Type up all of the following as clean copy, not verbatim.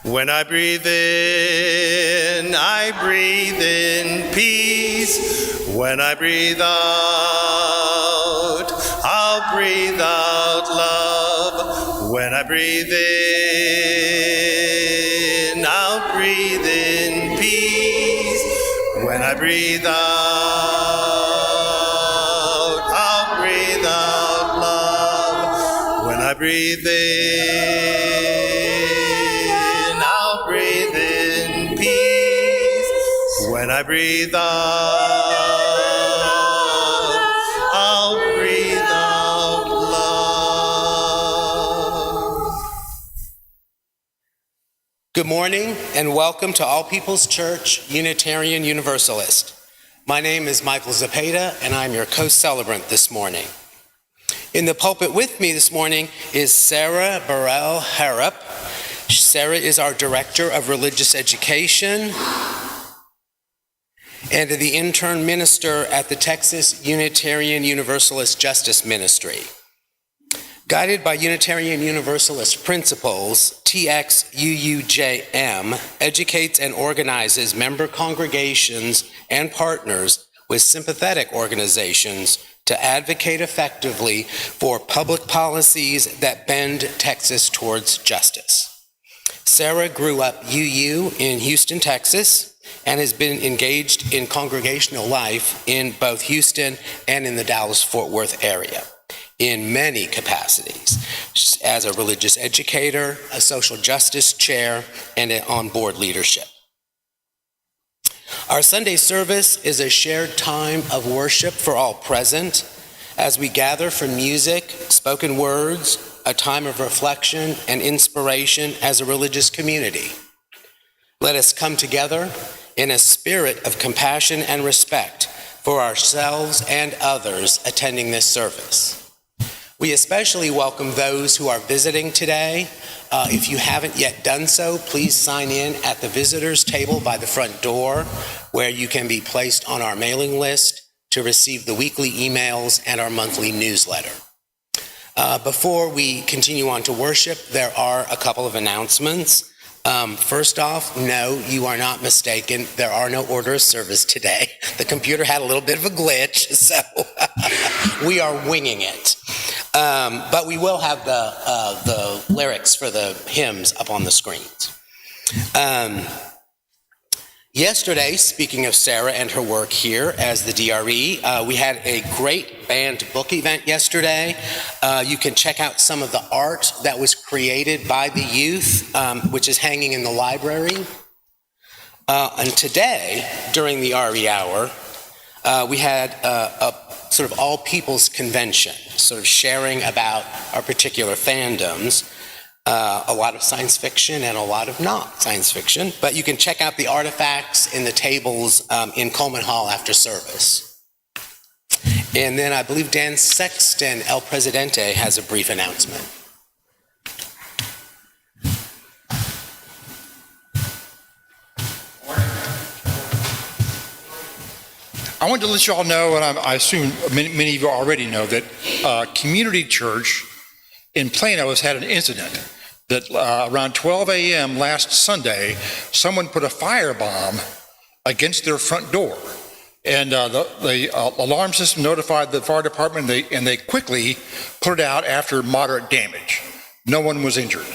When I breathe in, I breathe in peace. When I breathe out, I'll breathe out love. When I breathe in, I'll breathe in peace. When I breathe out, I'll breathe out love. When I breathe in, I'll breathe in peace. When I breathe out, I'll breathe out love. Good morning and welcome to All People's Church, Unitarian Universalist. My name is Michael Zapata and I'm your co-celebrant this morning. In the pulpit with me this morning is Sarah Burrell Harrop. Sarah is our Director of Religious Education and the intern minister at the Texas Unitarian Universalist Justice Ministry. Guided by Unitarian Universalist principles, TXUUJM educates and organizes member congregations and partners with sympathetic organizations to advocate effectively for public policies that bend Texas towards justice. Sarah grew up UU in Houston, Texas, and has been engaged in congregational life in both Houston and in the Dallas-Fort Worth area in many capacities, as a religious educator, a social justice chair, and on board leadership. Our Sunday service is a shared time of worship for all present as we gather for music, spoken words, a time of reflection and inspiration as a religious community. Let us come together in a spirit of compassion and respect for ourselves and others attending this service. We especially welcome those who are visiting today. If you haven't yet done so, please sign in at the visitors table by the front door, where you can be placed on our mailing list to receive the weekly emails and our monthly newsletter. Before we continue on to worship, there are a couple of announcements. First off, no, you are not mistaken. There are no order of service today. The computer had a little bit of a glitch, so we are winging it. But we will have the lyrics for the hymns up on the screens. Yesterday, speaking of Sarah and her work here as the DRE, we had a great band book event yesterday. You can check out some of the art that was created by the youth, which is hanging in the library. And today, during the RE hour, we had a sort of all people's convention, sort of sharing about our particular fandoms. A lot of science fiction and a lot of not science fiction, but you can check out the artifacts in the tables in Coleman Hall after service. And then I believe Dan Sexton, El Presidente, has a brief announcement. I wanted to let you all know, and I assume many of you already know, that Community Church in Plano has had an incident that around 12 a.m. last Sunday, someone put a firebomb against their front door. And the alarm system notified the fire department, and they quickly put it out after moderate damage. No one was injured.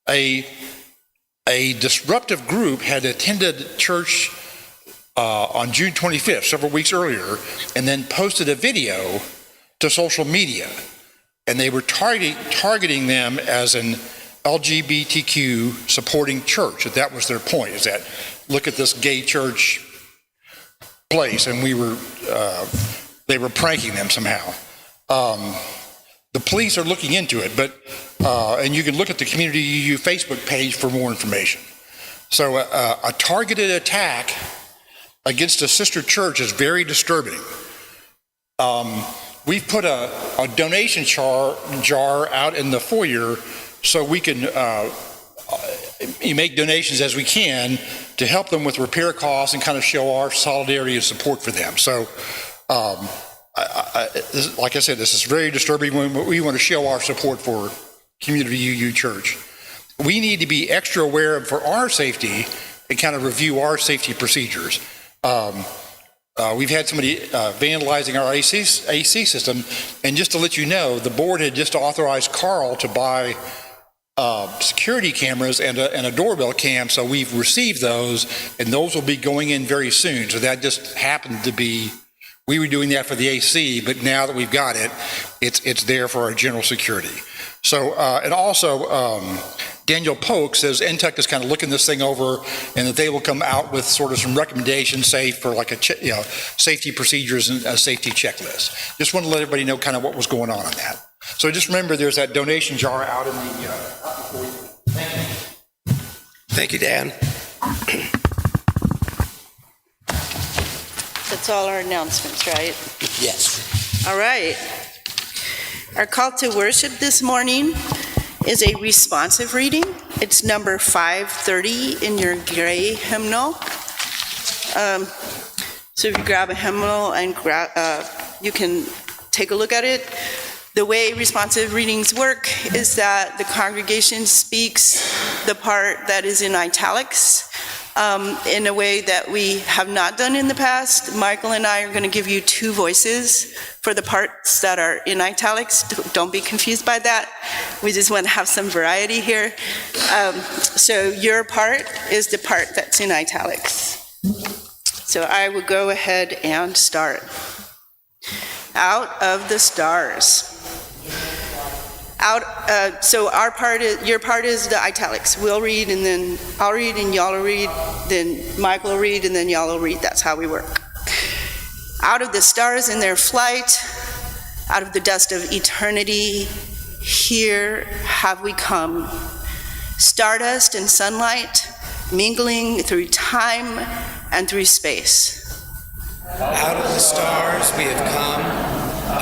A disruptive group had attended church on June 25th, several weeks earlier, and then posted a video to social media. And they were targeting them as an LGBTQ supporting church. That was their point, is that look at this gay church place, and they were pranking them somehow. The police are looking into it, but and you can look at the Community UU Facebook page for more information. So a targeted attack against a sister church is very disturbing. We've put a donation jar out in the foyer so we can make donations as we can to help them with repair costs and kind of show our solidarity and support for them. So like I said, this is very disturbing. We want to show our support for Community UU Church. we need to be extra aware of for our safety and kind of review our safety procedures. We've had somebody vandalizing our AC system, and just to let you know, the board had just authorized Carl to buy security cameras and a doorbell cam, so we've received those, and those will be going in very soon. So that just happened to be, we were doing that for the AC, but now that we've got it, it's there for our general security. So, and also, Daniel Polk says NTEC is kind of looking this thing over, and that they will come out with sort of some recommendations, say for like a safety procedures and a safety checklist. Just want to let everybody know kind of what was going on that. So just remember, there's that donation jar out in the. Thank you, Dan. That's all our announcements, right? Yes. All right. Our call to worship this morning is a responsive reading. It's number 530 in your gray hymnal. So if you grab a hymnal and you can take a look at it. The way responsive readings work is that the congregation speaks the part that is in italics in a way that we have not done in the past. Michael and I are going to give you two voices for the parts that are in italics. Don't be confused by that. We just want to have some variety here. So your part is the part that's in italics. So I will go ahead and start. Out of the stars. So our part is, your part is the italics. We'll read, and then I'll read, and y'all will read, then Michael will read, and then y'all will read. That's how we work. Out of the stars in their flight, out of the dust of eternity, here have we come. Stardust and sunlight, mingling through time and through space. Out of the stars we have come,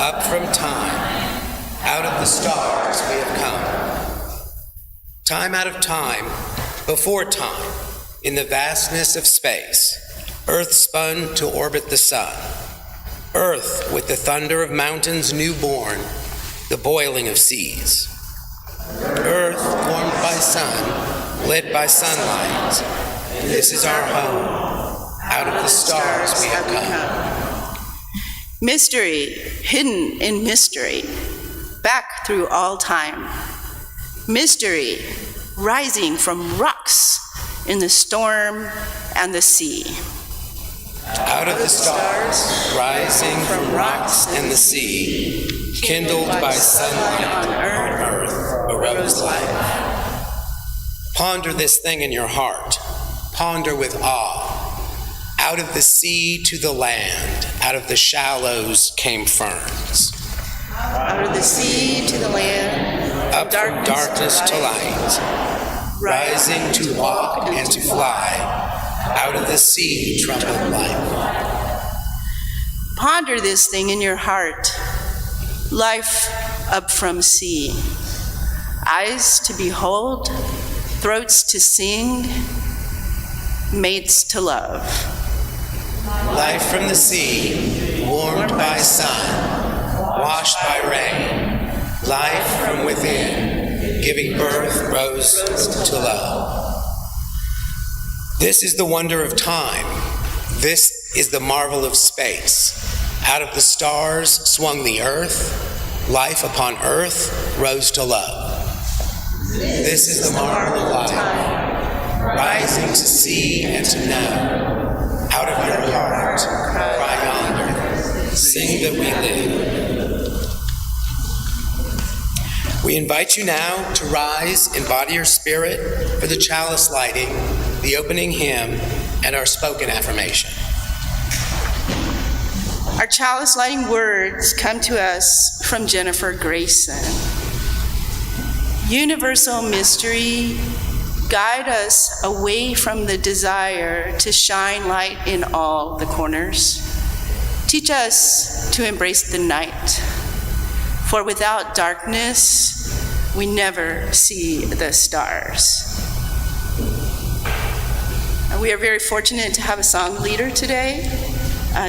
up from time. Out of the stars we have come. Time out of time, before time, in the vastness of space, Earth spun to orbit the sun. Earth with the thunder of mountains newborn, the boiling of seas. Earth warmed by sun, lit by sunlight. This is our home. Out of the stars we have come. Mystery, hidden in mystery, back through all time. Mystery, rising from rocks in the storm and the sea. Out of the stars, rising from rocks and the sea, kindled by sunlight on earth, arose life. Ponder this thing in your heart. Ponder with awe. Out of the sea to the land, out of the shallows came ferns. Out of the sea to the land, up from darkness to light, rising to walk and to fly, out of the sea trumpet life. Ponder this thing in your heart. Life up from sea. Eyes to behold, throats to sing, mates to love. Life from the sea, warmed by sun, washed by rain. Life from within, giving birth, rose to love. This is the wonder of time. This is the marvel of space. Out of the stars swung the earth. Life upon earth rose to love. This is the marvel of life. Rising to see and to know. Out of your heart, cry yonder. Sing that we live. We invite you now to rise in body or spirit for the chalice lighting, the opening hymn, and our spoken affirmation. Our chalice lighting words come to us from Jennifer Grayson. Universal mystery, guide us away from the desire to shine light in all the corners. Teach us to embrace the night, for without darkness, we never see the stars. We are very fortunate to have a song leader today.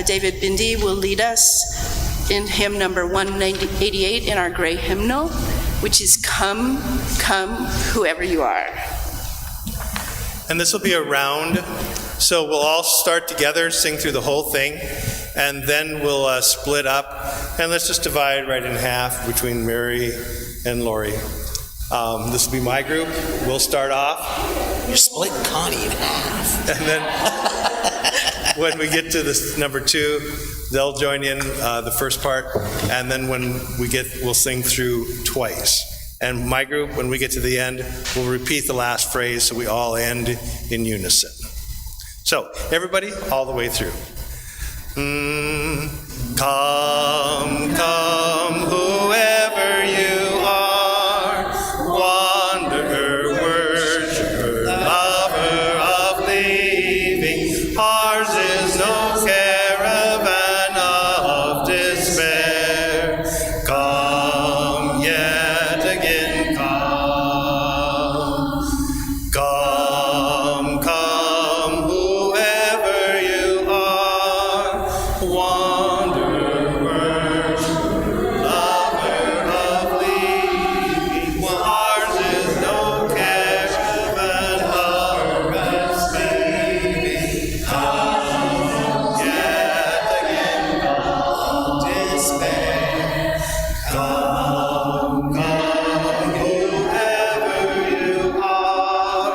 David Bindi will lead us in hymn number 188 in our gray hymnal. which is come, come, whoever you are. And this will be a round, so we'll all start together, sing through the whole thing, and then we'll split up, and let's just divide right in half between Mary and Lori. This will be my group. We'll start off. You're splitting Connie in half. And then when we get to this number 2, they'll join in the first part, and then when we'll sing through twice. And my group, when we get to the end, will repeat the last phrase so we all end in unison. So, everybody, all the way through. Come, come, whoever you are, wanderer, worshiper, lover of leaving. Ours is no caravan of despair. Come, yet again come. Come, come, whoever you are, wanderer, worshiper, lover of leaving. Ours is no caravan of escaping. Come, yet again come, despair. Come, come, whoever you are,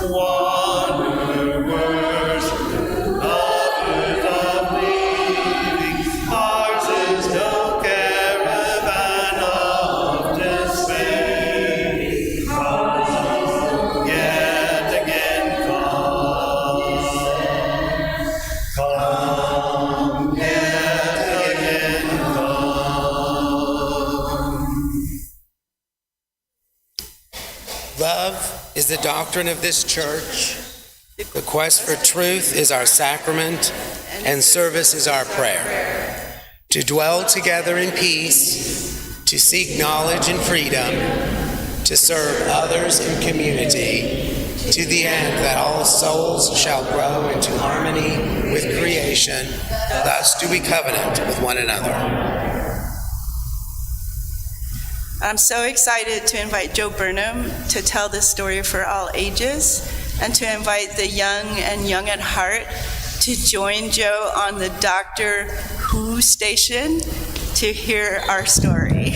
wanderer, worshiper, lovers of leaving. Ours is no caravan of despair. Come, yet again come. Come, yet again come. Love is the doctrine of this church. The quest for truth is our sacrament, and service is our prayer. To dwell together in peace, to seek knowledge and freedom, to serve others in community, to the end that all souls shall grow into harmony with creation. Thus do we covenant with one another. I'm so excited to invite Joe Burnham to tell this story for all ages, and to invite the young and young at heart to join Joe on the Doctor Who station to hear our story.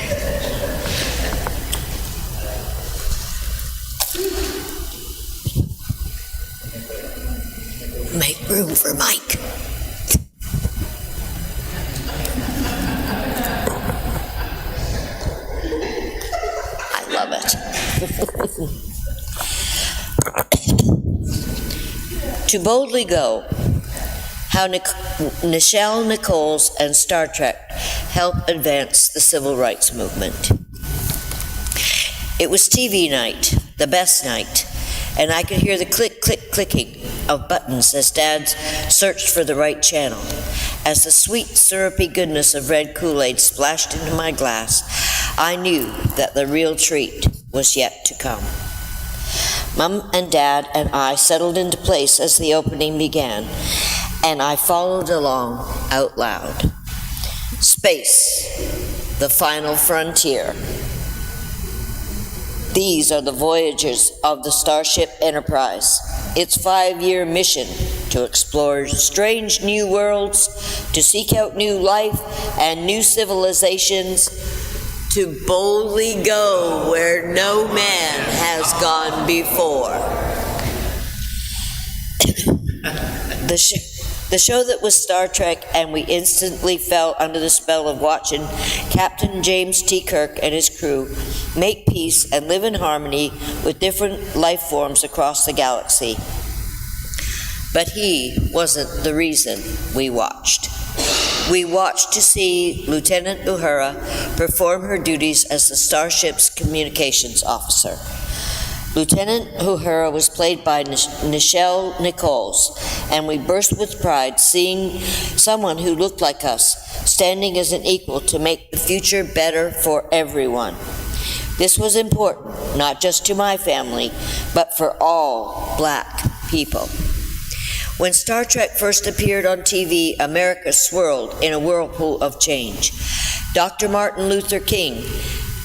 Make room for Mike. I love it. To boldly go, how Nichelle Nichols and Star Trek helped advance the civil rights movement. It was TV night, the best night, and I could hear the click, click, clicking of buttons as Dad searched for the right channel. As the sweet, syrupy goodness of red Kool-Aid splashed into my glass, I knew that the real treat was yet to come. Mom and Dad and I settled into place as the opening began, and I followed along out loud. Space, the final frontier. These are the voyagers of the Starship Enterprise. Its 5-year mission to explore strange new worlds, to seek out new life and new civilizations, to boldly go where no man has gone before. The show that was Star Trek, and we instantly fell under the spell of watching Captain James T. Kirk and his crew make peace and live in harmony with different life forms across the galaxy. But he wasn't the reason we watched. We watched to see Lieutenant Uhura perform her duties as the starship's communications officer. Lieutenant Uhura was played by Nichelle Nichols, and we burst with pride seeing someone who looked like us, standing as an equal to make the future better for everyone. This was important, not just to my family, but for all Black people. When Star Trek first appeared on TV, America swirled in a whirlpool of change. Dr. Martin Luther King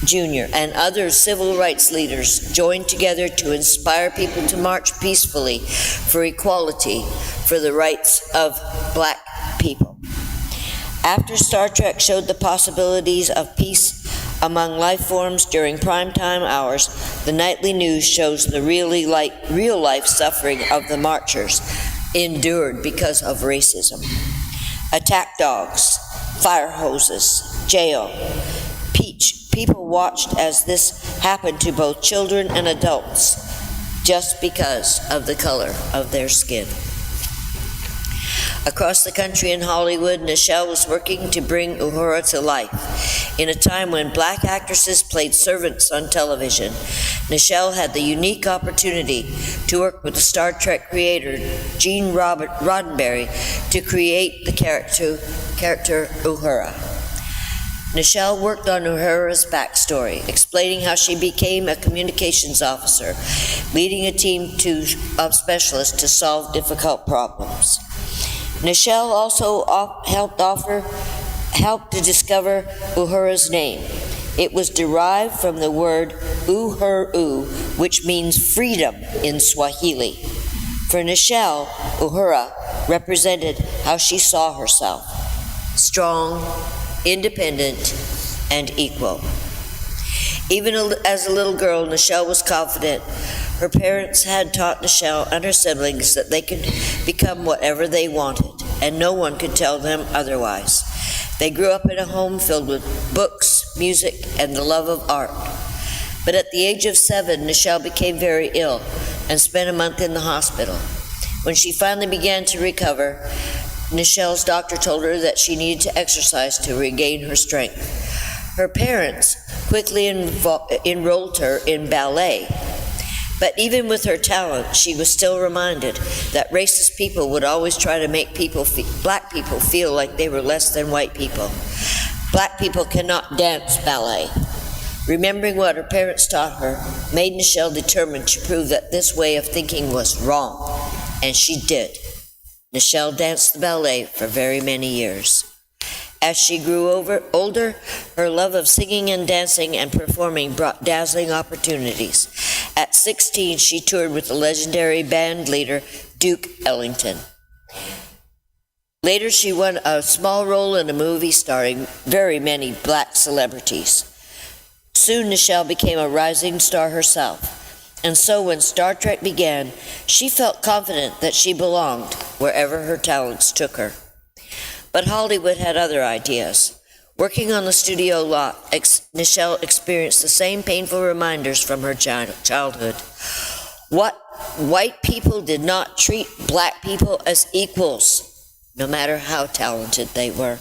Jr. and other civil rights leaders joined together to inspire people to march peacefully for equality, for the rights of black people. After Star Trek showed the possibilities of peace among life forms during primetime hours, the nightly news shows the real life suffering of the marchers endured because of racism. Attack dogs, fire hoses, jail. People watched as this happened to both children and adults just because of the color of their skin. Across the country in Hollywood, Nichelle was working to bring Uhura to life. In a time when black actresses played servants on television, Nichelle had the unique opportunity to work with the Star Trek creator Gene Roddenberry to create the character Uhura. Nichelle worked on Uhura's backstory, explaining how she became a communications officer, leading a team of specialists to solve difficult problems. Nichelle also helped to discover Uhura's name. It was derived from the word Uhuru, which means freedom in Swahili. For Nichelle, Uhura represented how she saw herself: strong, independent, and equal. Even as a little girl, Nichelle was confident. Her parents had taught Nichelle and her siblings that they could become whatever they wanted, and no one could tell them otherwise. They grew up in a home filled with books, music, and the love of art. But at the age of 7, Nichelle became very ill and spent a month in the hospital. When she finally began to recover, Nichelle's doctor told her that she needed to exercise to regain her strength. Her parents quickly enrolled her in ballet. But even with her talent, she was still reminded that racist people would always try to make black people feel like they were less than white people. Black people cannot dance ballet. Remembering what her parents taught her made Nichelle determined to prove that this way of thinking was wrong, and she did. Nichelle danced the ballet for very many years. As she grew older, her love of singing and dancing and performing brought dazzling opportunities. At 16, she toured with the legendary band leader, Duke Ellington. Later, she won a small role in a movie starring very many black celebrities. Soon, Nichelle became a rising star herself. And so when Star Trek began, she felt confident that she belonged wherever her talents took her. But Hollywood had other ideas. Working on the studio lot, Nichelle experienced the same painful reminders from her childhood. White people did not treat black people as equals, no matter how talented they were.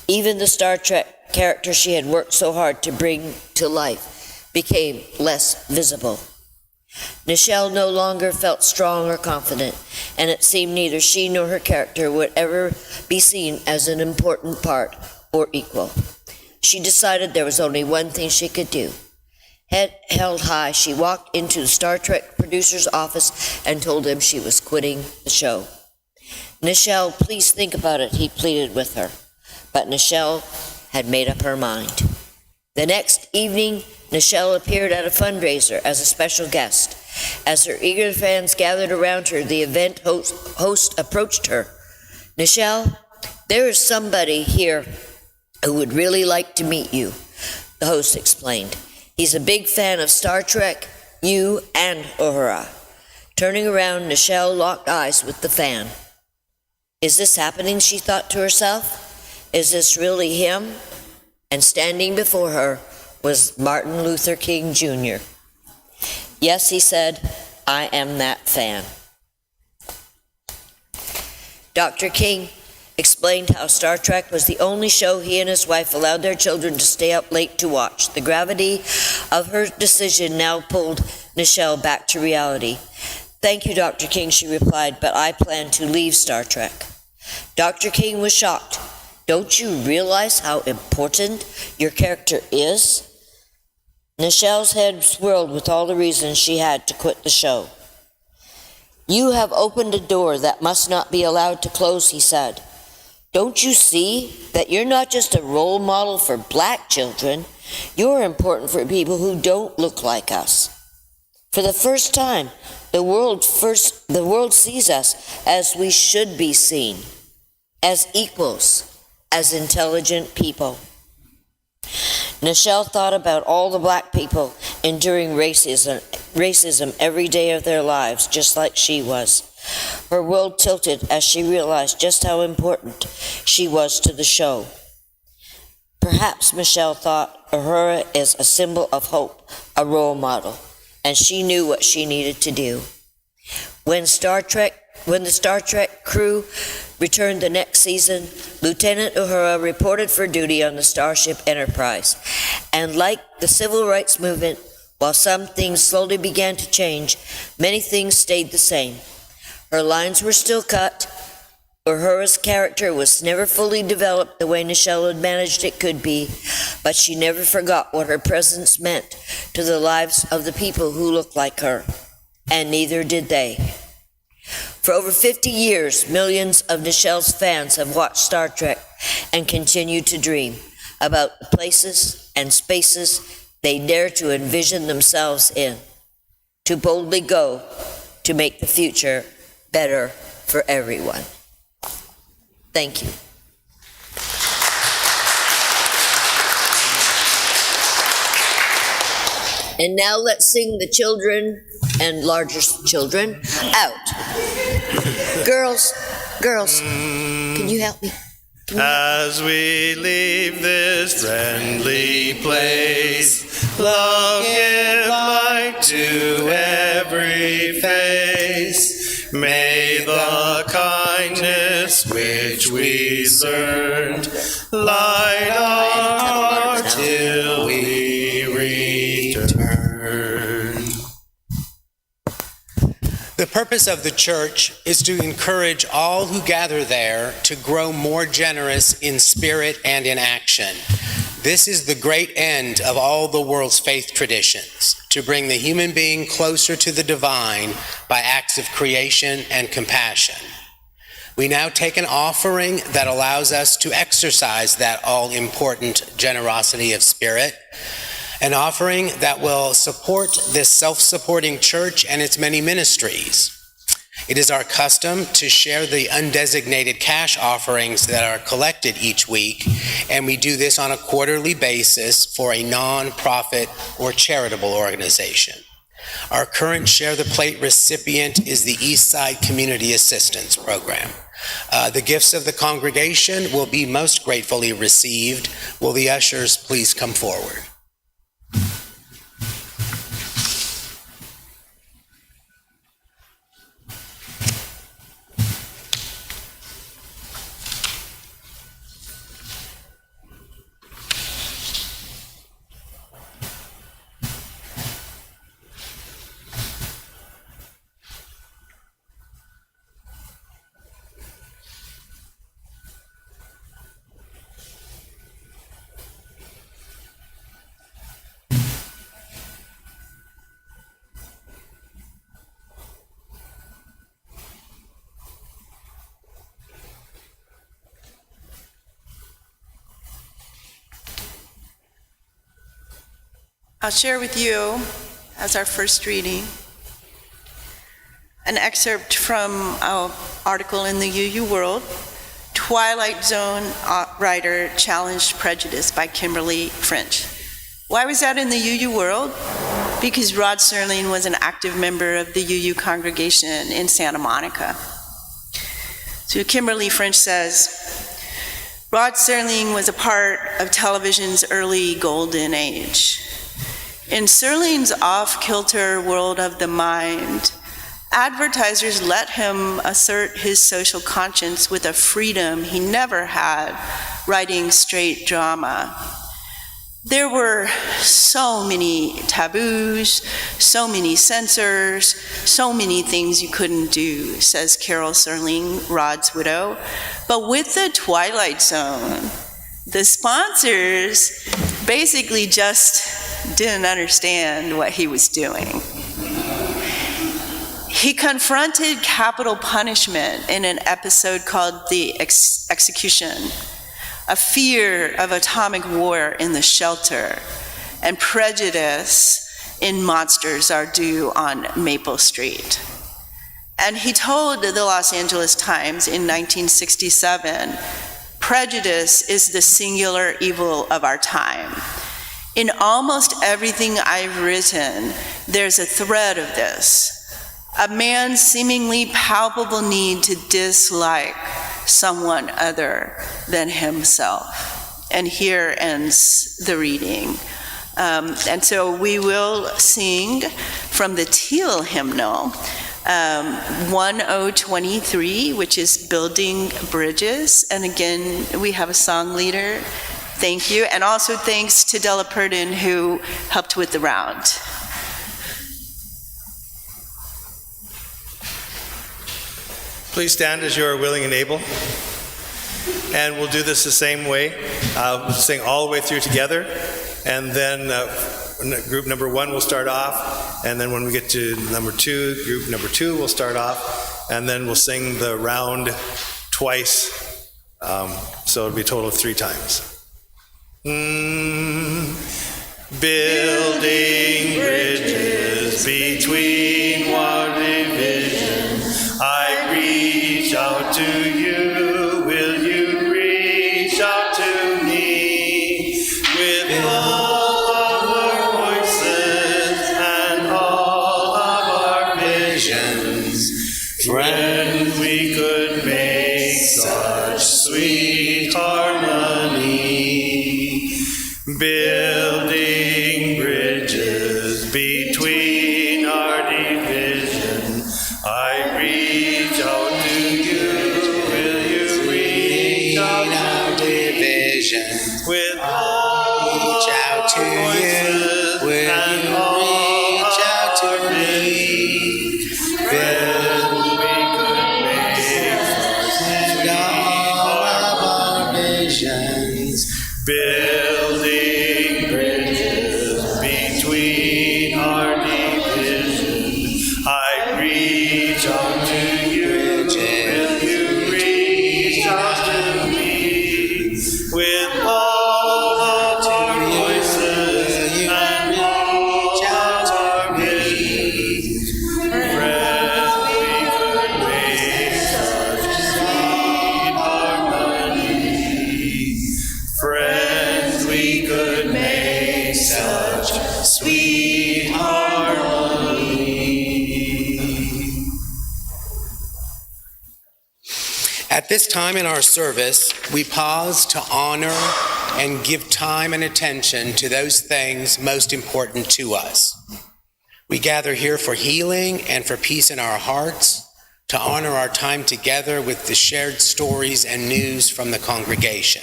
Even the Star Trek character she had worked so hard to bring to life became less visible. Nichelle no longer felt strong or confident, and it seemed neither she nor her character would ever be seen as an important part or equal. She decided there was only one thing she could do. Head held high, she walked into the Star Trek producer's office and told him she was quitting the show. Nichelle, please think about it, he pleaded with her. But Nichelle had made up her mind. The next evening, Nichelle appeared at a fundraiser as a special guest. As her eager fans gathered around her, the event host approached her. "Nichelle, there is somebody here who would really like to meet you," the host explained. "He's a big fan of Star Trek, you, and Uhura." Turning around, Nichelle locked eyes with the fan. "Is this happening?" she thought to herself. "Is this really him?" And standing before her was Martin Luther King Jr. "Yes," he said, "I am that fan." Dr. King explained how Star Trek was the only show he and his wife allowed their children to stay up late to watch. The gravity of her decision now pulled Nichelle back to reality. "Thank you, Dr. King," she replied, "but I plan to leave Star Trek." Dr. King was shocked. "Don't you realize how important your character is?" Nichelle's head swirled with all the reasons she had to quit the show. "You have opened a door that must not be allowed to close," he said. Don't you see that you're not just a role model for black children? You're important for people who don't look like us. For the first time, the world sees us as we should be seen, as equals, as intelligent people. Nichelle thought about all the black people enduring racism every day of their lives, just like she was. Her world tilted as she realized just how important she was to the show. Perhaps Michelle thought Uhura is a symbol of hope, a role model, and she knew what she needed to do. When the Star Trek crew returned the next season, Lieutenant Uhura reported for duty on the Starship Enterprise. And like the civil rights movement, while some things slowly began to change, many things stayed the same. Her lines were still cut. Uhura's character was never fully developed the way Nichelle had managed it could be, but she never forgot what her presence meant to the lives of the people who looked like her, and neither did they. For over 50 years, millions of Nichelle's fans have watched Star Trek and continue to dream about the places and spaces they dare to envision themselves in, to boldly go to make the future better for everyone. Thank you. And now let's sing the children and larger children out. Girls, can you help me? As we leave this friendly place, love give light to every face. May the kindness which we learned light our hearts till we return. The purpose of the church is to encourage all who gather there to grow more generous in spirit and in action. This is the great end of all the world's faith traditions, to bring the human being closer to the divine by acts of creation and compassion. We now take an offering that allows us to exercise that all-important generosity of spirit, an offering that will support this self-supporting church and its many ministries. It is our custom to share the undesignated cash offerings that are collected each week, and we do this on a quarterly basis for a non-profit or charitable organization. Our current Share the Plate recipient is the Eastside Community Assistance Program. The gifts of the congregation will be most gratefully received. Will the ushers please come forward? I'll share with you, as our first reading, an excerpt from an article in the UU World, Twilight Zone Writer Challenged Prejudice by Kimberly French. Why was that in the UU World? Because Rod Serling was an active member of the UU congregation in Santa Monica. So Kimberly French says, Rod Serling was a part of television's early golden age. In Serling's off-kilter world of the mind, advertisers let him assert his social conscience with a freedom he never had writing straight drama. There were so many taboos, so many censors, so many things you couldn't do, says Carol Serling, Rod's widow. But with the Twilight Zone, the sponsors basically just didn't understand what he was doing. He confronted capital punishment in an episode called The Execution, a fear of atomic war in the shelter, and prejudice in Monsters Are Due on Maple Street. And he told the Los Angeles Times in 1967, prejudice is the singular evil of our time. In almost everything I've written, there's a thread of this. A man's seemingly palpable need to dislike someone other than himself. And here ends the reading. And so we will sing from the Teal hymnal, 1023, which is Building Bridges. And again, we have a song leader. Thank you. And also thanks to Della Purdon, who helped with the round. Please stand as you are willing and able. And we'll do this the same way. We'll sing all the way through together. And then group number 1 will start off. And then when we get to number 2, group number 2 will start off. And then we'll sing the round twice. So it'll be a total of 3 times. Building bridges between war divisions. I reach out to you. Will you reach out to me? With all of our voices and all of our visions, friend, we could make such sweet harmony. Building bridges between our division. I reach out to you. Will you reach out to division. with all Reach out to you. Will you reach out to me? Friend, we could make And all of our visions. building bridges between our divisions. I reach out to you. Will you reach out to me? With all of our voices and all of our visions. Friend, we could make such sweet harmony. Friends, we could make such sweet harmony. At this time in our service, we pause to honor and give time and attention to those things most important to us. We gather here for healing and for peace in our hearts, to honor our time together with the shared stories and news from the congregation.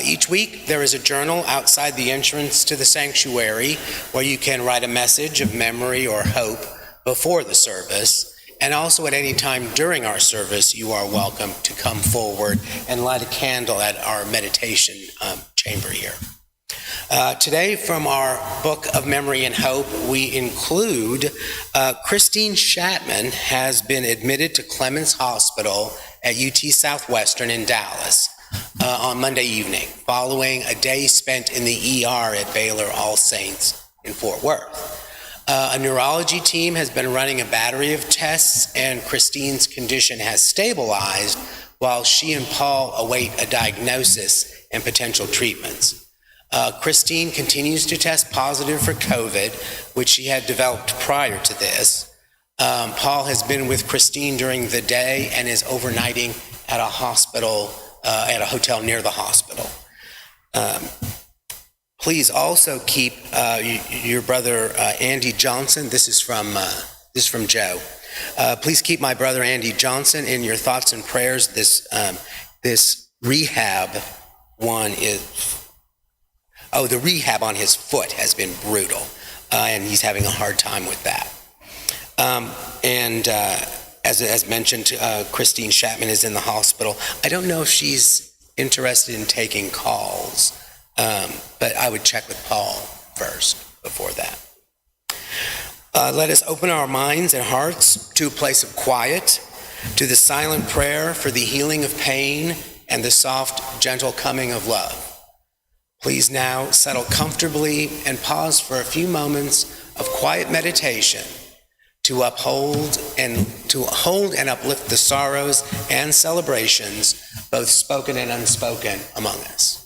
Each week, there is a journal outside the entrance to the sanctuary where you can write a message of memory or hope before the service. And also at any time during our service, you are welcome to come forward and light a candle at our meditation chamber here. Today, from our Book of Memory and Hope, we include Christine Shatman has been admitted to Clemens Hospital at UT Southwestern in Dallas on Monday evening, following a day spent in the ER at Baylor All Saints in Fort Worth. A neurology team has been running a battery of tests, and Christine's condition has stabilized while she and Paul await a diagnosis and potential treatments. Christine continues to test positive for COVID, which she had developed prior to this. Paul has been with Christine during the day and is overnighting at a hospital, at a hotel near the hospital. Please also keep your brother Andy Johnson. This is from Joe. Please keep my brother Andy Johnson in your thoughts and prayers. This rehab one is. The rehab on his foot has been brutal, and he's having a hard time with that. As mentioned, Christine Shatman is in the hospital. I don't know if she's interested in taking calls. But I would check with Paul first before that. Let us open our minds and hearts to a place of quiet, to the silent prayer for the healing of pain and the soft, gentle coming of love. Please now settle comfortably and pause for a few moments of quiet meditation to hold and uplift the sorrows and celebrations, both spoken and unspoken, among us.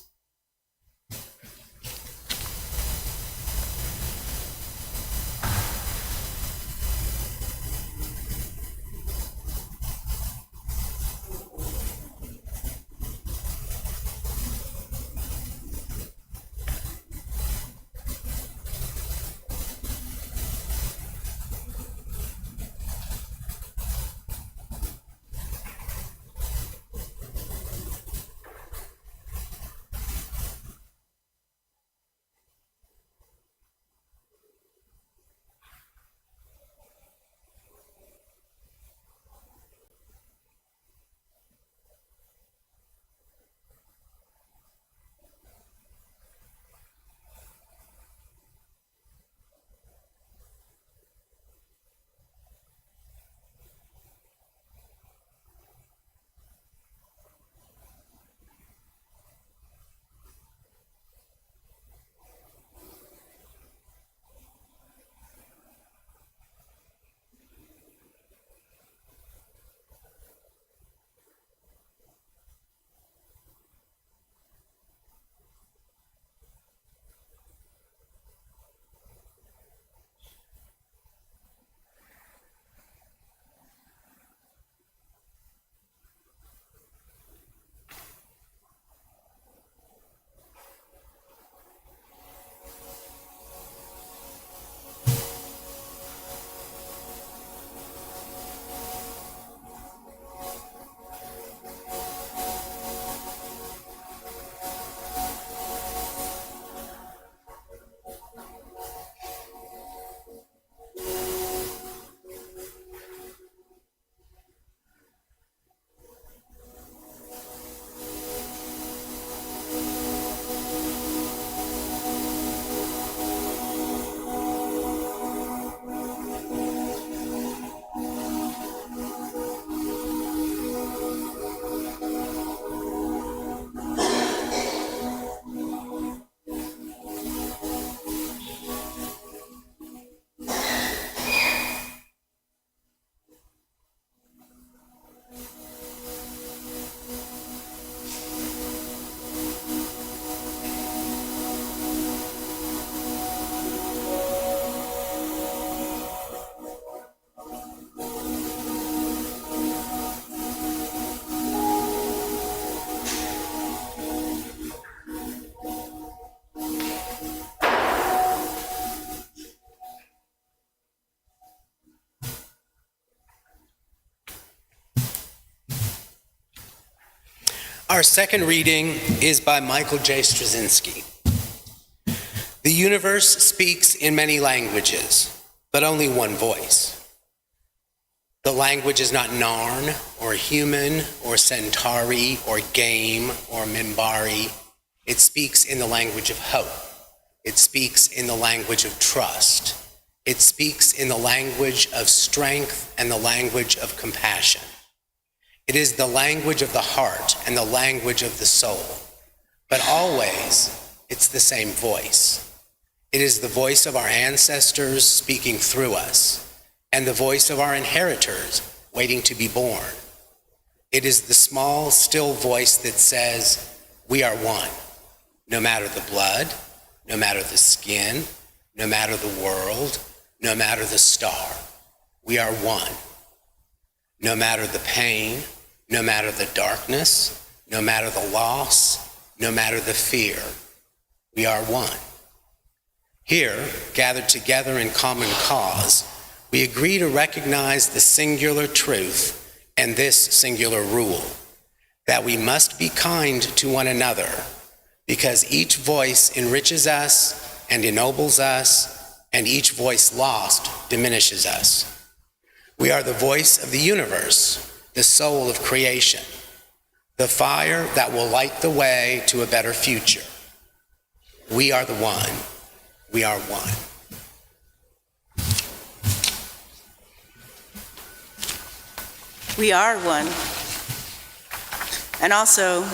Our second reading is by Michael J. Straczynski. The universe speaks in many languages, but only one voice. The language is not Narn, or human, or Centauri, or game, or Minbari. It speaks in the language of hope. It speaks in the language of trust. It speaks in the language of strength and the language of compassion. It is the language of the heart and the language of the soul. But always, it's the same voice. It is the voice of our ancestors speaking through us, and the voice of our inheritors waiting to be born. It is the small, still voice that says, we are one, no matter the blood, no matter the skin, no matter the world, no matter the star. We are one. No matter the pain, no matter the darkness, no matter the loss, no matter the fear, we are one. Here, gathered together in common cause, we agree to recognize the singular truth and this singular rule, that we must be kind to one another, because each voice enriches us and ennobles us, and each voice lost diminishes us. We are the voice of the universe, the soul of creation, the fire that will light the way to a better future. We are the one. We are one. We are one. And also,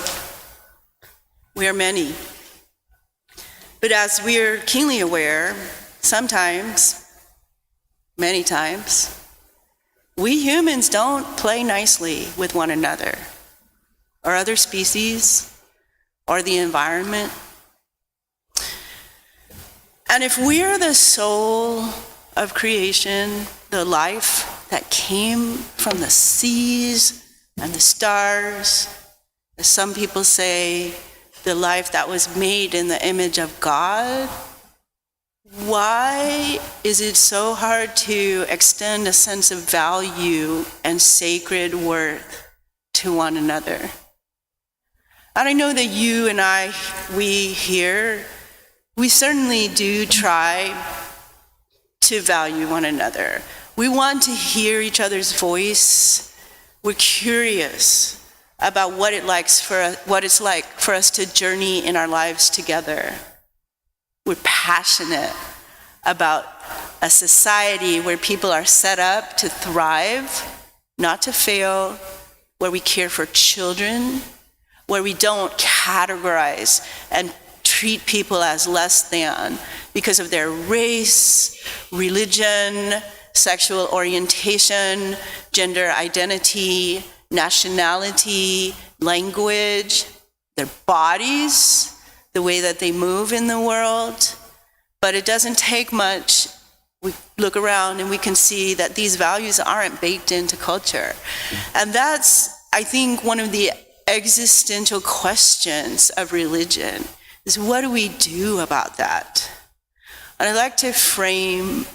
we are many. But as we are keenly aware, sometimes, many times, we humans don't play nicely with one another, or other species, or the environment. And if we're the soul of creation, the life that came from the seas and the stars, as some people say, the life that was made in the image of God, why is it so hard to extend a sense of value and sacred worth to one another? And I know that you and I, we here, we certainly do try to value one another. We want to hear each other's voice. We're curious about what it's like for us to journey in our lives together. We're passionate about a society where people are set up to thrive, not to fail, where we care for children, where we don't categorize and treat people as less than because of their race, religion, sexual orientation, gender identity, nationality, language, their bodies, the way that they move in the world. But it doesn't take much. We look around and we can see that these values aren't baked into culture. And that's, I think, one of the existential questions of religion, is what do we do about that? And I'd like to frame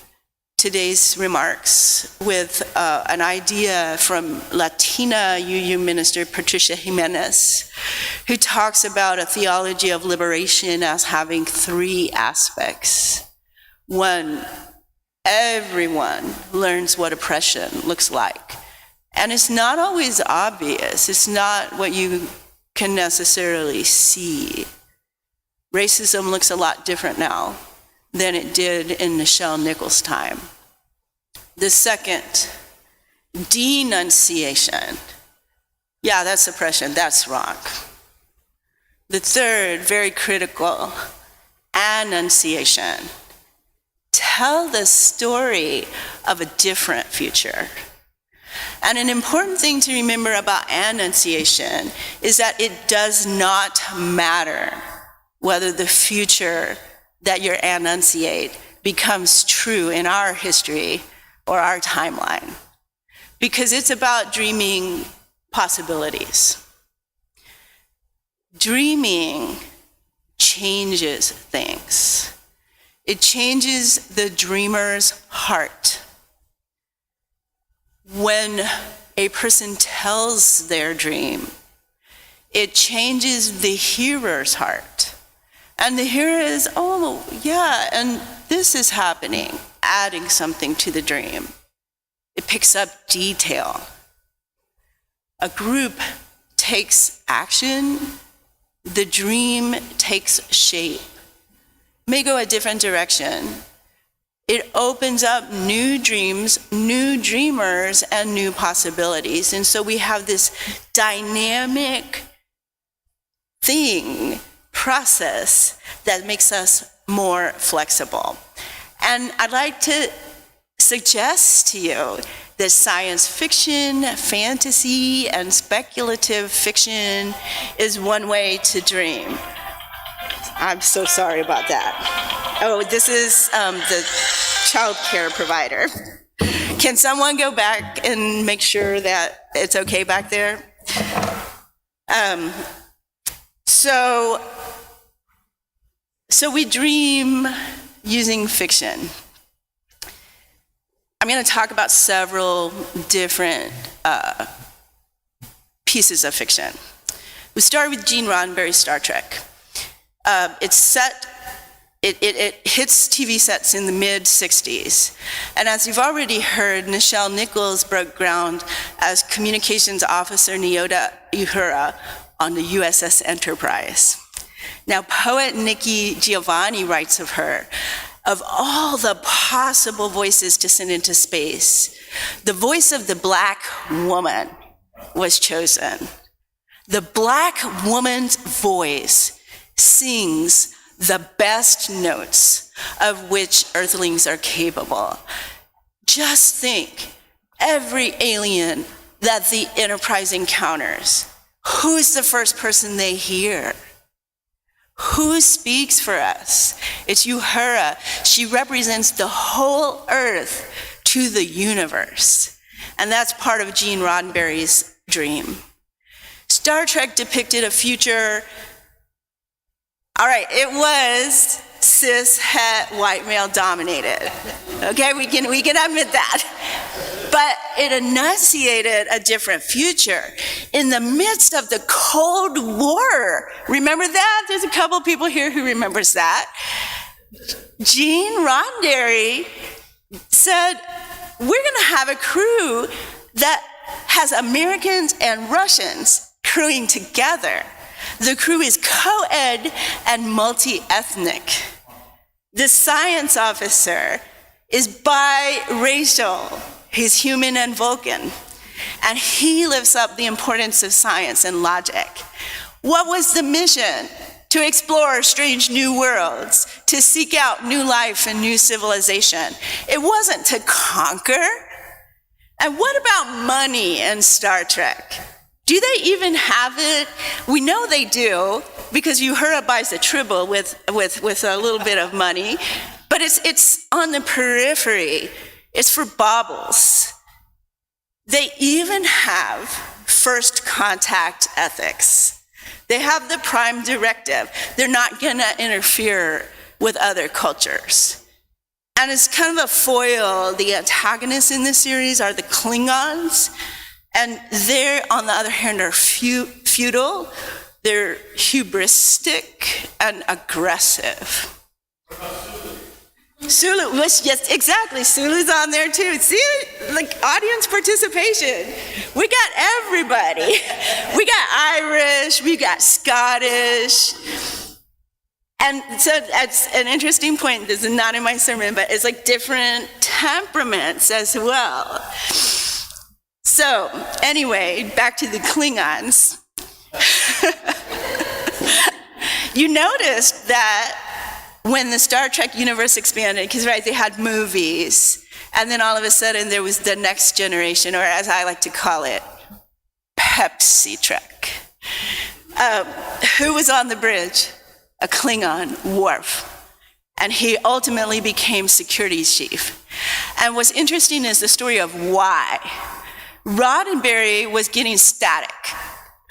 today's remarks with an idea from Latina UU minister Patricia Jimenez, who talks about a theology of liberation as having three aspects. One, everyone learns what oppression looks like. And it's not always obvious. It's not what you can necessarily see. Racism looks a lot different now than it did in Nichelle Nichols' time. The second, denunciation. Yeah, that's oppression, that's wrong. The third, very critical, annunciation. Tell the story of a different future. And an important thing to remember about annunciation is that it does not matter whether the future that you annunciate becomes true in our history or our timeline, because it's about dreaming possibilities. Dreaming changes things. It changes the dreamer's heart. When a person tells their dream, it changes the hearer's heart. And the hearer is, oh, yeah, and this is happening, adding something to the dream. It picks up detail. A group takes action, the dream takes shape. May go a different direction. It opens up new dreams, new dreamers, and new possibilities. And so we have this dynamic process that makes us more flexible. And I'd like to suggest to you that science fiction, fantasy, and speculative fiction is one way to dream. I'm so sorry about that. Oh, this is the child care provider. Can someone go back and make sure that it's okay back there? So we dream using fiction. I'm going to talk about several different pieces of fiction. We start with Gene Roddenberry's Star Trek. It hits TV sets in the mid-'60s. And as you've already heard, Nichelle Nichols broke ground as communications officer Nyota Uhura on the USS Enterprise. Now, poet Nikki Giovanni writes of her, of all the possible voices to send into space, the voice of the Black woman was chosen. The Black woman's voice sings the best notes of which earthlings are capable. Just think, every alien that the Enterprise encounters, who's the first person they hear? Who speaks for us? It's Uhura. She represents the whole Earth to the universe. And that's part of Gene Roddenberry's dream. Star Trek depicted a future, all right, it was cis, het, white male dominated. Okay, we can admit that. But it enunciated a different future in the midst of the Cold War. Remember that? There's a couple people here who remembers that. Gene Roddenberry said, we're gonna have a crew that has Americans and Russians crewing together. The crew is co-ed and multi-ethnic. The science officer is biracial. He's human and Vulcan. And he lifts up the importance of science and logic. What was the mission? To explore strange new worlds, to seek out new life and new civilization. It wasn't to conquer. And what about money in Star Trek? Do they even have it? We know they do, because Uhura buys a tribble with a little bit of money, but it's on the periphery. It's for baubles. They even have first contact ethics. They have the prime directive. They're not gonna interfere with other cultures. And it's kind of a foil. The antagonists in this series are the Klingons. And they, on the other hand, are feudal, they're hubristic, and aggressive. Sulu, yes, exactly, Sulu's on there too. See, like audience participation. We got everybody. We got Irish, we got Scottish. And so that's an interesting point. This is not in my sermon, but it's like different temperaments as well. So, anyway, back to the Klingons. You noticed that when the Star Trek universe expanded, because right, they had movies, and then all of a sudden there was the next generation, or as I like to call it, Pepsi Trek. Who was on the bridge? A Klingon, Worf. And he ultimately became security chief. And what's interesting is the story of why. Roddenberry was getting static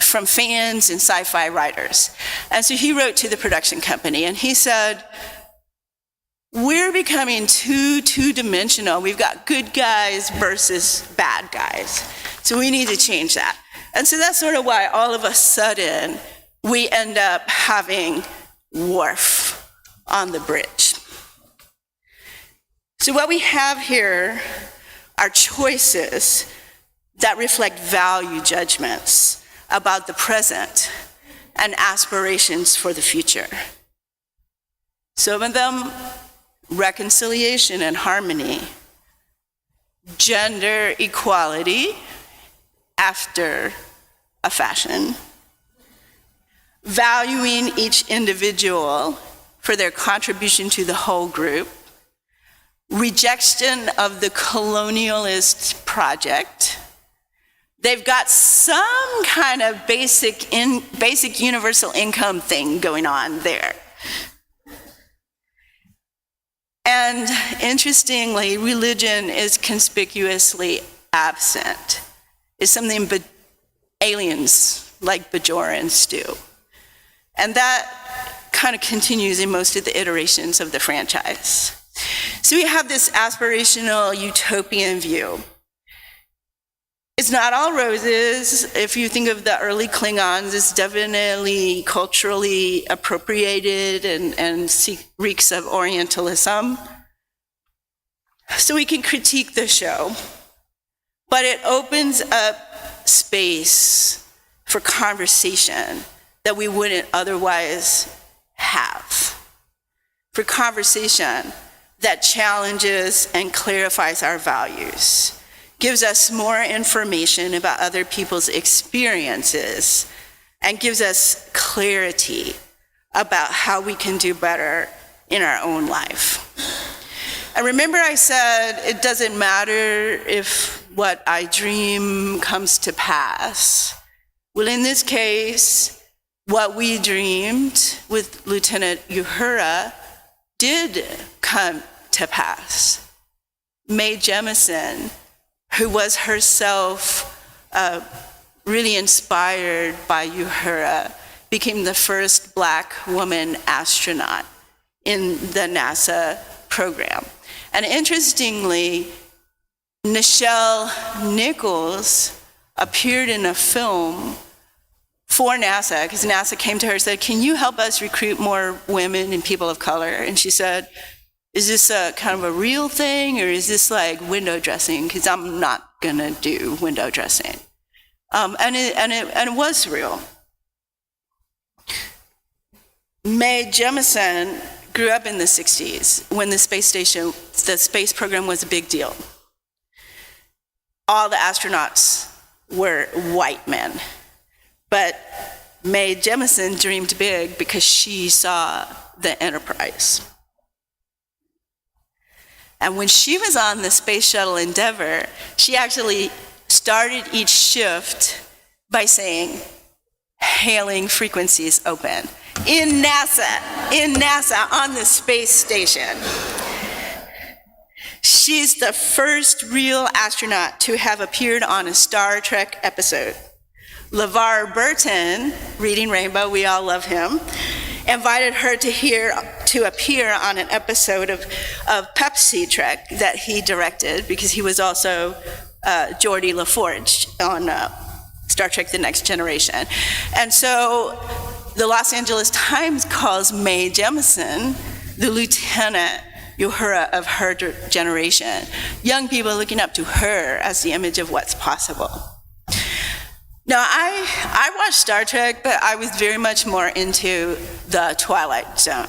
from fans and sci-fi writers. And so he wrote to the production company and he said, we're becoming too two-dimensional. We've got good guys versus bad guys. So we need to change that. And so that's sort of why all of a sudden we end up having Worf on the bridge. So what we have here are choices that reflect value judgments about the present and aspirations for the future. Some of them, reconciliation and harmony, gender equality after a fashion, valuing each individual for their contribution to the whole group, rejection of the colonialist project. They've got some kind of basic universal income thing going on there. And interestingly, religion is conspicuously absent. It's something aliens like Bajorans do. And that kind of continues in most of the iterations of the franchise. So we have this aspirational utopian view. It's not all roses. If you think of the early Klingons, it's definitely culturally appropriated and reeks of Orientalism. So we can critique the show, but it opens up space for conversation that we wouldn't otherwise have. For conversation that challenges and clarifies our values. gives us more information about other people's experiences, and gives us clarity about how we can do better in our own life. And remember I said it doesn't matter if what I dream comes to pass. Well, in this case, what we dreamed with Lieutenant Uhura did come to pass. Mae Jemison, who was herself really inspired by Uhura, became the first Black woman astronaut in the NASA program. And interestingly, Nichelle Nichols appeared in a film for NASA, because NASA came to her and said, can you help us recruit more women and people of color? And she said, is this a kind of a real thing, or is this like window dressing? Because I'm not gonna do window dressing. And it was real. Mae Jemison grew up in the 60s when the space program was a big deal. All the astronauts were white men. But Mae Jemison dreamed big because she saw the Enterprise. And when she was on the Space Shuttle Endeavour, she actually started each shift by saying, hailing frequencies open. In NASA, on the space station. She's the first real astronaut to have appeared on a Star Trek episode. LeVar Burton, Reading Rainbow, we all love him, invited her to appear on an episode of Pepsi Trek that he directed, because he was also Geordie LaForge on Star Trek The Next Generation. And so the Los Angeles Times calls Mae Jemison the Lieutenant Uhura of her generation. Young people are looking up to her as the image of what's possible. Now, I watched Star Trek, but I was very much more into The Twilight Zone.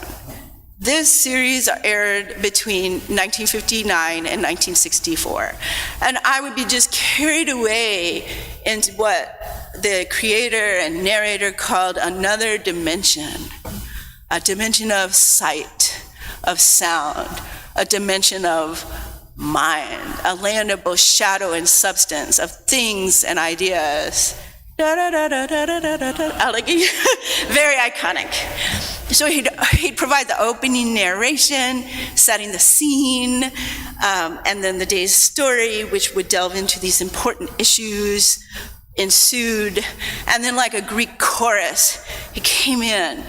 This series aired between 1959 and 1964. And I would be just carried away into what the creator and narrator called another dimension, a dimension of sight, of sound, a dimension of mind, a land of both shadow and substance, of things and ideas. Like, very iconic. So he'd provide the opening narration, setting the scene, and then the day's story, which would delve into these important issues, ensued, and then like a Greek chorus, he came in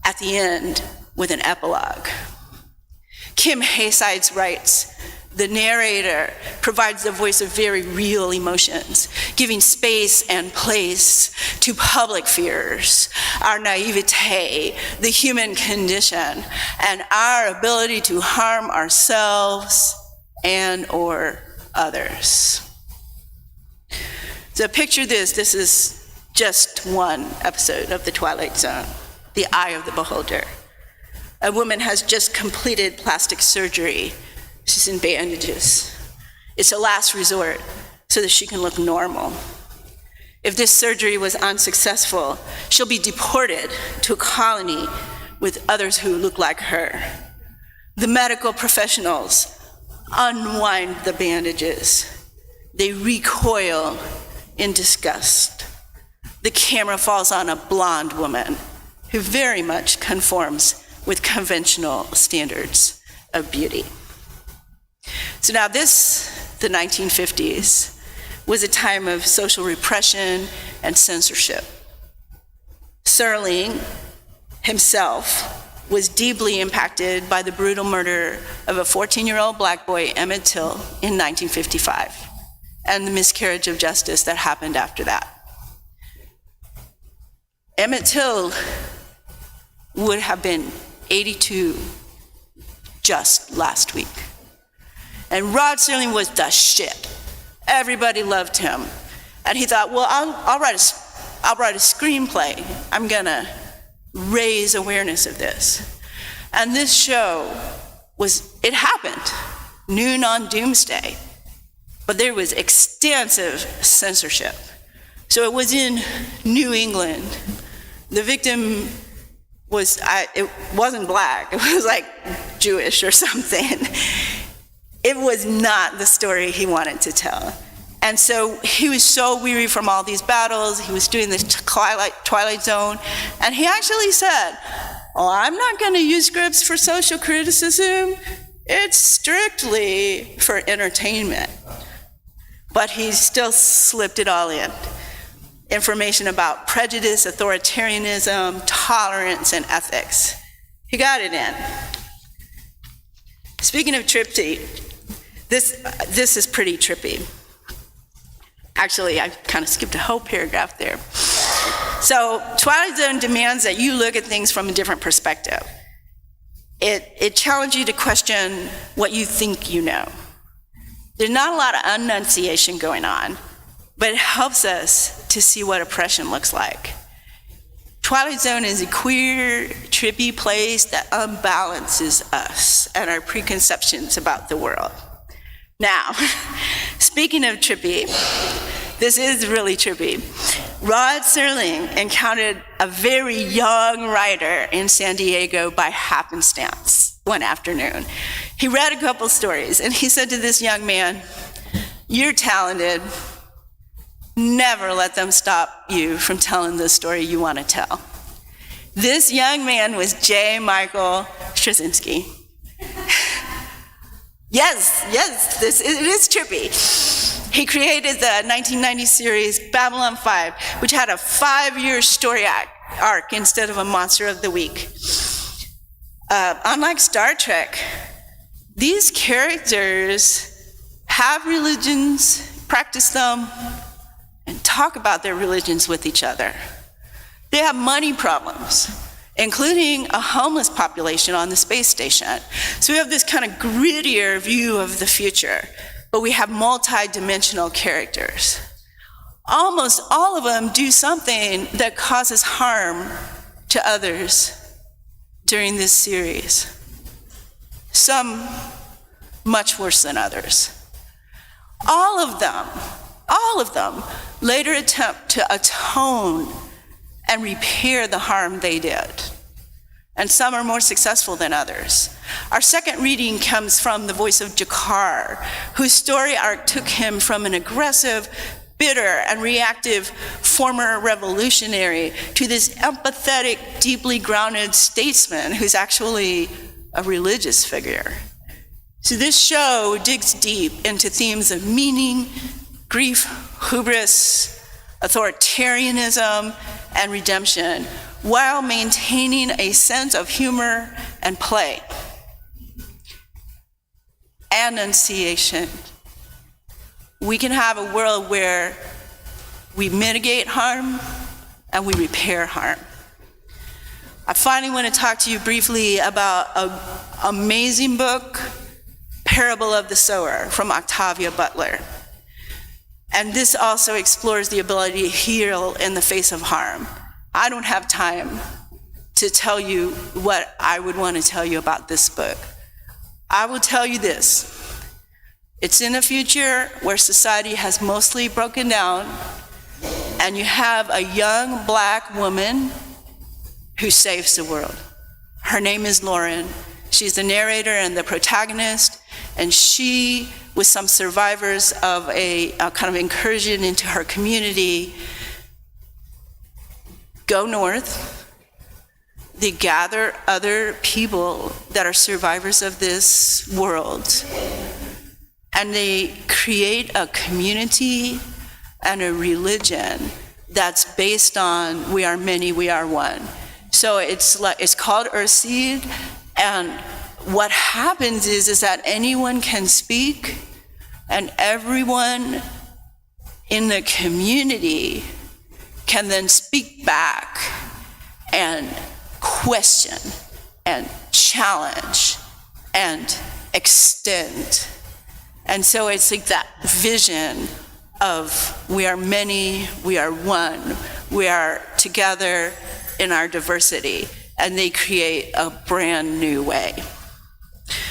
at the end with an epilogue. Kim Haysides writes, the narrator provides the voice of very real emotions, giving space and place to public fears, our naivete, the human condition, and our ability to harm ourselves and or others. So picture this. This is just one episode of The Twilight Zone, The Eye of the Beholder. A woman has just completed plastic surgery. She's in bandages. It's a last resort so that she can look normal. If this surgery was unsuccessful, she'll be deported to a colony with others who look like her. The medical professionals unwind the bandages. They recoil in disgust. The camera falls on a blonde woman who very much conforms with conventional standards of beauty. So now this, the 1950s, was a time of social repression and censorship. Serling himself was deeply impacted by the brutal murder of a 14-year-old black boy, Emmett Till, in 1955, and the miscarriage of justice that happened after that. Emmett Till would have been 82 just last week. And Rod Serling was the shit. Everybody loved him. And he thought, well, I'll write a screenplay. I'm gonna raise awareness of this. And this show it happened, noon on Doomsday. but there was extensive censorship. So it was in New England. The victim was, it wasn't black, it was like Jewish or something. It was not the story he wanted to tell. And so he was so weary from all these battles, he was doing this Twilight Zone, and he actually said, "Oh, I'm not going to use scripts for social criticism, it's strictly for entertainment." But he still slipped it all in. Information about prejudice, authoritarianism, tolerance, and ethics. He got it in. Speaking of trippy, this is pretty trippy. Actually, I kind of skipped a whole paragraph there. So, Twilight Zone demands that you look at things from a different perspective. It challenges you to question what you think you know. There's not a lot of enunciation going on, but it helps us to see what oppression looks like. Twilight Zone is a queer, trippy place that unbalances us and our preconceptions about the world. Now, speaking of trippy, this is really trippy. Rod Serling encountered a very young writer in San Diego by happenstance one afternoon. He read a couple stories, and he said to this young man, "You're talented. Never let them stop you from telling the story you want to tell." This young man was J. Michael Straczynski. Yes, it is trippy. He created the 1990 series Babylon 5, which had a 5-year story arc instead of a Monster of the Week. Unlike Star Trek, these characters have religions, practice them, and talk about their religions with each other. They have money problems, including a homeless population on the space station. So we have this kind of grittier view of the future, but we have multi-dimensional characters. Almost all of them do something that causes harm to others during this series. Some much worse than others. All of them later attempt to atone and repair the harm they did. And some are more successful than others. Our second reading comes from the voice of Jakar, whose story arc took him from an aggressive, bitter, and reactive former revolutionary to this empathetic, deeply grounded statesman who's actually a religious figure. So this show digs deep into themes of meaning, grief, hubris, authoritarianism, and redemption, while maintaining a sense of humor and play. Annunciation. We can have a world where we mitigate harm and we repair harm. I finally want to talk to you briefly about an amazing book, Parable of the Sower, from Octavia Butler. And this also explores the ability to heal in the face of harm. I don't have time to tell you what I would want to tell you about this book. I will tell you this. It's in a future where society has mostly broken down, and you have a young black woman who saves the world. Her name is Lauren. She's the narrator and the protagonist, and she, with some survivors of a kind of incursion into her community, go north. They gather other people that are survivors of this world, and they create a community and a religion that's based on we are many, we are one. So it's called Earthseed, and what happens is that anyone can speak, and everyone in the community can then speak back and question and challenge and extend. And so it's like that vision of we are many, we are one, we are together in our diversity, and they create a brand new way.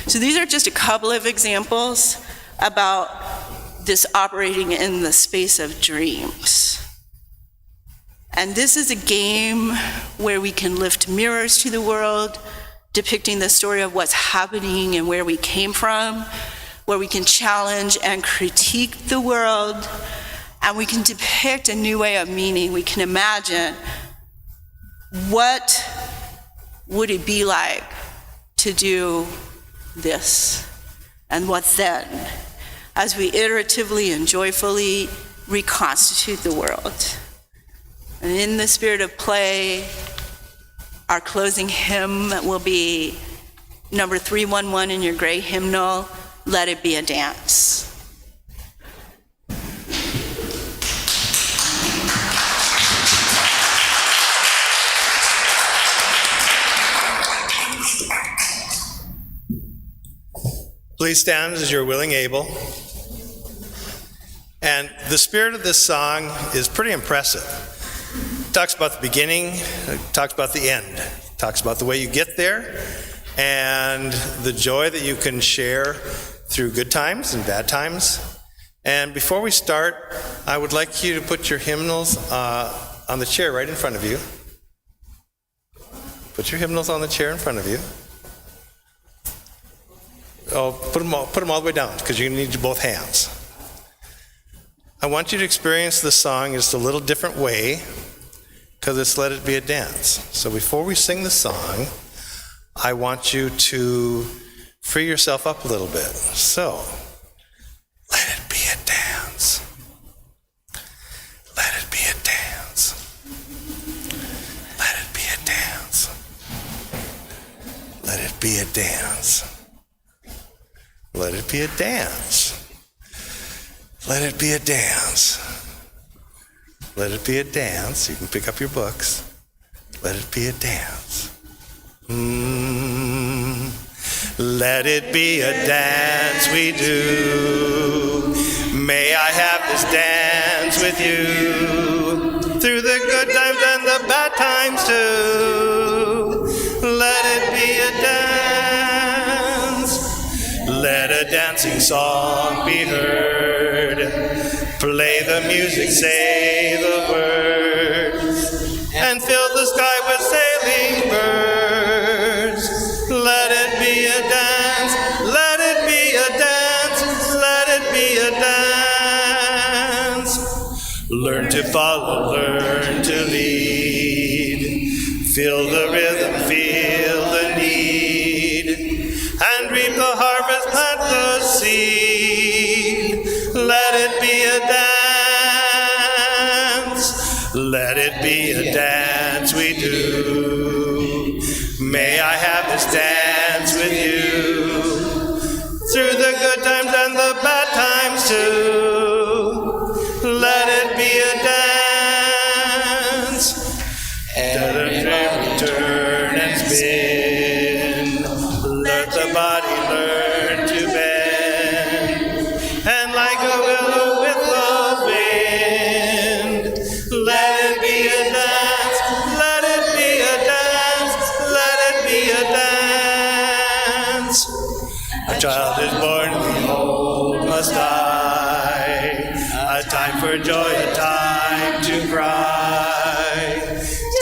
So these are just a couple of examples about this operating in the space of dreams. And this is a game where we can lift mirrors to the world, depicting the story of what's happening and where we came from, where we can challenge and critique the world, and we can depict a new way of meaning. We can imagine what would it be like to do this, and what then, as we iteratively and joyfully reconstitute the world. And in the spirit of play, our closing hymn will be number 311 in your gray hymnal, Let It Be a Dance. Please stand as you're willing, able. And the spirit of this song is pretty impressive. It talks about the beginning, it talks about the end, it talks about the way you get there, and the joy that you can share through good times and bad times. And before we start, I would like you to put your hymnals on the chair right in front of you. Put your hymnals on the chair in front of you. Oh, put them all the way down, because you need both hands. I want you to experience this song just a little different way, because it's Let It Be a Dance. So before we sing the song, I want you to free yourself up a little bit. So, let it be a dance. Let it be a dance. Let it be a dance. Let it be a dance. Let it be a dance. Let it be a dance. Let it be a dance. You can pick up your books. Let it be a dance. Let it be a dance we do. May I have this dance with you through the good times and the bad times too. Let it be a dance. Let a dancing song be heard. Play the music, say the words, and fill the sky with sailing birds. Let it be a dance, let it be a dance, let it be a dance. Learn to follow, learn to lead. Feel the rhythm, feel the need, and reap the harvest, plant the seed. Let it be a dance. Let it be a dance we do. May I have this dance with you through the good times and the bad times too. Let it be a dance. Let it turn and spin. Let the body learn to bend. And like a willow with the wind, let it be a dance, let it be a dance, let it be a dance. A child is born, the old must die. A time for joy, a time to cry.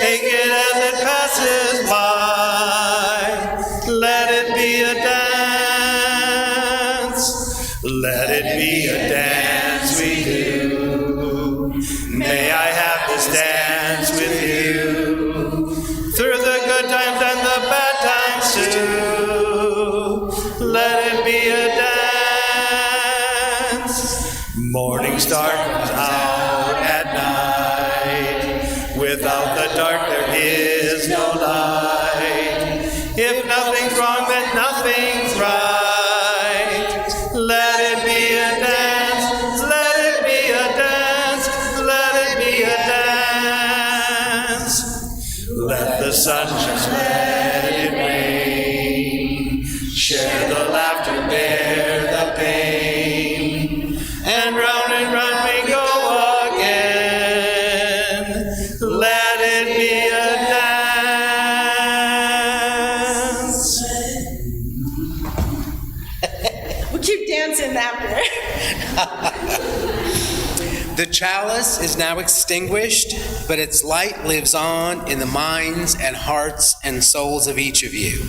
Take it as it passes by. Let it be a dance. Let it be a dance we do. May I have this dance with you through the good times and the bad times too. Let it be a dance. Morning star comes out at night. Without the dark there is no light. If nothing's wrong, then nothing's right. Let it be a dance, let it be a dance, let it be a dance. Let the sun shine, let it rain. Share the laughter, bear the pain. And round we go again. Let it be a dance. We'll keep dance in after. The chalice is now extinguished, but its light lives on in the minds and hearts and souls of each of you.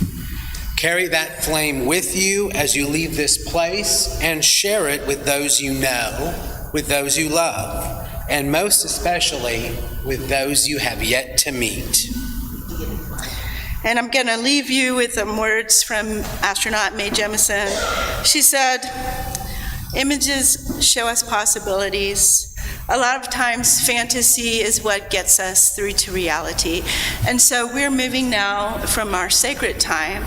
Carry that flame with you as you leave this place and share it with those you know, with those you love, and most especially with those you have yet to meet. And I'm going to leave you with some words from astronaut Mae Jemison. She said, "Images show us possibilities. A lot of times fantasy is what gets us through to reality." And so we're moving now from our sacred time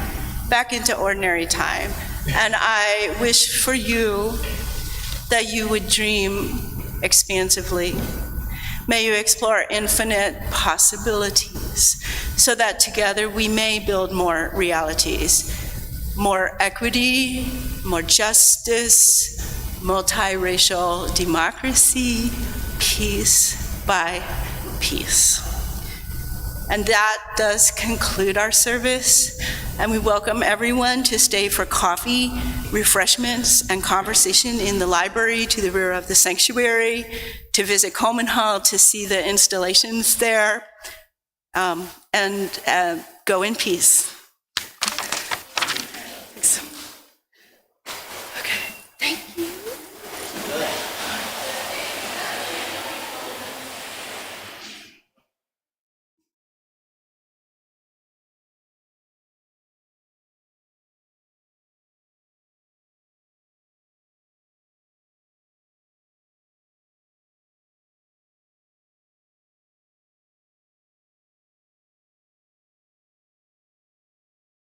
back into ordinary time. And I wish for you that you would dream expansively. May you explore infinite possibilities so that together we may build more realities, more equity, more justice, multiracial democracy, peace by peace. And that does conclude our service, and we welcome everyone to stay for coffee, refreshments, and conversation in the library to the rear of the sanctuary, to visit Coleman Hall to see the installations there, and go in peace.